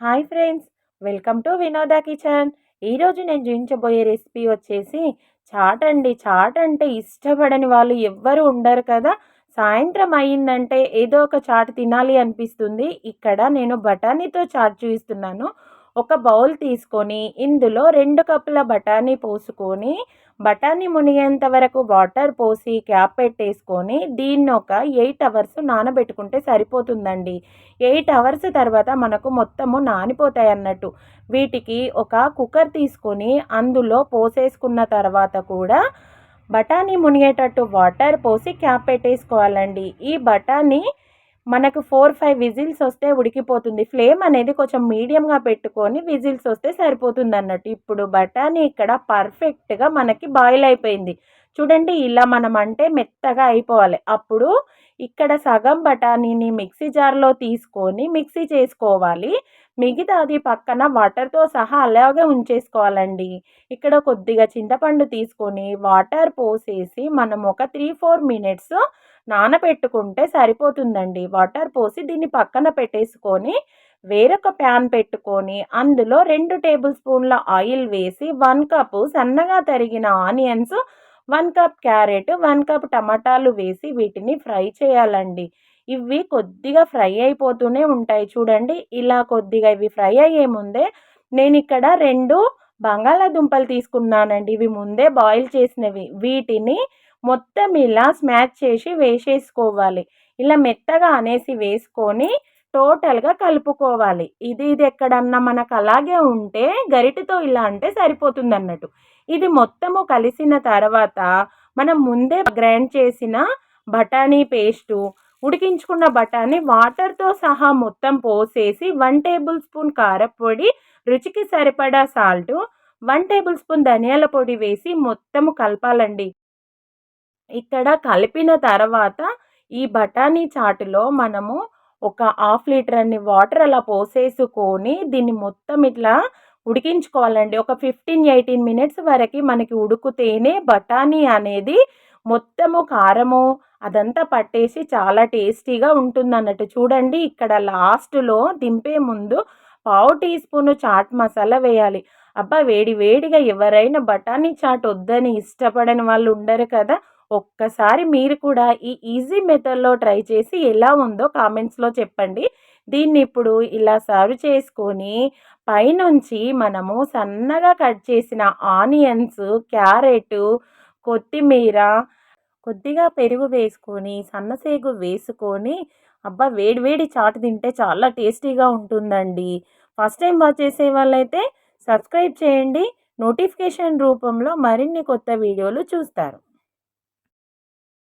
Hi friends, welcome to వినోద kitchen. ఈరోజు నేను చూపించబోయే రెసిపీ వచ్చేసి చాట్ అండి. చాట్ అంటే ఇష్టపడని వాళ్ళు ఎవ్వరు ఉండరు కదా. సాయంత్రం అయిందంటే ఏదో ఒక చాట్ తినాలి అనిపిస్తుంది. ఇక్కడ నేను బఠానీతో చాట్ చూపిస్తున్నాను. ఒక బౌల్ తీసుకొని ఇందులో 2 కప్పుల బఠానీ పోసుకొని బఠానీ మునిగేంత వరకు వాటర్ పోసి క్యాప్ పెట్టేసుకొని దీన్ని ఒక 8 అవర్స్ నానబెట్టుకుంటే సరిపోతుందండి. 8 అవర్స్ తర్వాత మనకు మొత్తము నానిపోతాయి అన్నట్టు. వీటికి ఒక కుక్కర్ తీసుకొని అందులో పోసేసుకున్న తర్వాత కూడా బఠానీ మునిగేటట్టు వాటర్ పోసి క్యాప్ పెట్టేసుకోవాలండి. ఈ బఠానీ మనకు 4, 5 విజిల్స్ వస్తే ఉడికిపోతుంది. ఫ్లేమ్ అనేది కొంచెం మీడియంగా పెట్టుకొని విజిల్స్ వస్తే సరిపోతుందన్నట్టు. ఇప్పుడు బఠానీ ఇక్కడ పర్ఫెక్ట్‌గా మనకి బాయిల్ అయిపోయింది. చూడండి, ఇలా మనం అంటే మెత్తగా అయిపోవాలి. అప్పుడు ఇక్కడ సగం బఠానీని మిక్సీ జార్‌లో తీసుకొని మిక్సీ చేసుకోవాలి. మిగతాది పక్కన వాటర్‌తో సహా అలాగే ఉంచేసుకోవాలండి. ఇక్కడ కొద్దిగా చింతపండు తీసుకొని వాటర్ పోసేసి మనం ఒక 3, 4 మినిట్స్ నానబెట్టుకుంటే సరిపోతుందండి. వాటర్ పోసి దీన్ని పక్కన పెట్టేసుకొని వేరొక ప్యాన్ పెట్టుకొని అందులో 2 టేబుల్ స్పూన్ల ఆయిల్ వేసి 1 కప్ సన్నగా తరిగిన ఆనియన్స్, 1 కప్ క్యారెట్, 1 కప్ టమాటాలు వేసి వీటిని ఫ్రై చేయాలండి. ఇవి కొద్దిగా ఫ్రై అయిపోతూనే ఉంటాయి. చూడండి, ఇలా కొద్దిగా ఇవి ఫ్రై అయ్యే ముందే నేను ఇక్కడ 2 బంగాళాదుంపలు తీసుకున్నానండి. ఇవి ముందే బాయిల్ చేసినవి. వీటిని మొత్తం ఇలా స్మాష్ చేసి వేసేసుకోవాలి. ఇలా మెత్తగా అనేసి వేసుకొని టోటల్‌గా కలుపుకోవాలి. ఇది ఎక్కడన్నా మనకు అలాగే ఉంటే గరిటెతో ఇలా అంటే సరిపోతుందన్నట్టు. ఇది మొత్తము కలిసిన తర్వాత మనం ముందే గ్రైండ్ చేసిన బఠానీ పేస్టు, ఉడికించుకున్న బఠానీ వాటర్‌తో సహా మొత్తం పోసేసి 1 టేబుల్ స్పూన్ కారప్పొడి, రుచికి సరిపడా సాల్టు, 1 టేబుల్ స్పూన్ ధనియాల పొడి వేసి మొత్తము కలపాలండి. ఇక్కడ కలిపిన తర్వాత ఈ బఠానీ చాటులో మనము ఒక హాఫ్ లీటర్ అన్ని వాటర్ అలా పోసేసుకొని దీన్ని మొత్తం ఇట్లా ఉడికించుకోవాలండి. ఒక 15, 18 మినిట్స్ వరకు మనకి ఉడుకుతేనే బఠానీ అనేది మొత్తము కారము అదంతా పట్టేసి చాలా టేస్టీగా ఉంటుందన్నట్టు. చూడండి, ఇక్కడ లాస్ట్‌లో దింపే ముందు పావు టీ స్పూను చాట్ మసాలా వేయాలి. అబ్బా! వేడి వేడిగా ఎవరైనా బఠానీ చాట్ వద్దని ఇష్టపడని వాళ్ళు ఉండరు కదా. ఒక్కసారి మీరు కూడా ఈ ఈజీ మెథడ్‌లో ట్రై చేసి ఎలా ఉందో కామెంట్స్‌లో చెప్పండి. దీన్ని ఇప్పుడు ఇలా సర్వ్ చేసుకొని పైనుంచి మనము సన్నగా కట్ చేసిన ఆనియన్స్, క్యారెటు, కొత్తిమీర, కొద్దిగా పెరుగు వేసుకొని, సన్నసేగు వేసుకొని అబ్బా! వేడి వేడి చాట్ తింటే చాలా టేస్టీగా ఉంటుందండి. ఫస్ట్ టైం వాచ్ చేసే వాళ్ళైతే సబ్స్క్రైబ్ చేయండి. నోటిఫికేషన్ రూపంలో మరిన్ని కొత్త వీడియోలు చూస్తారు.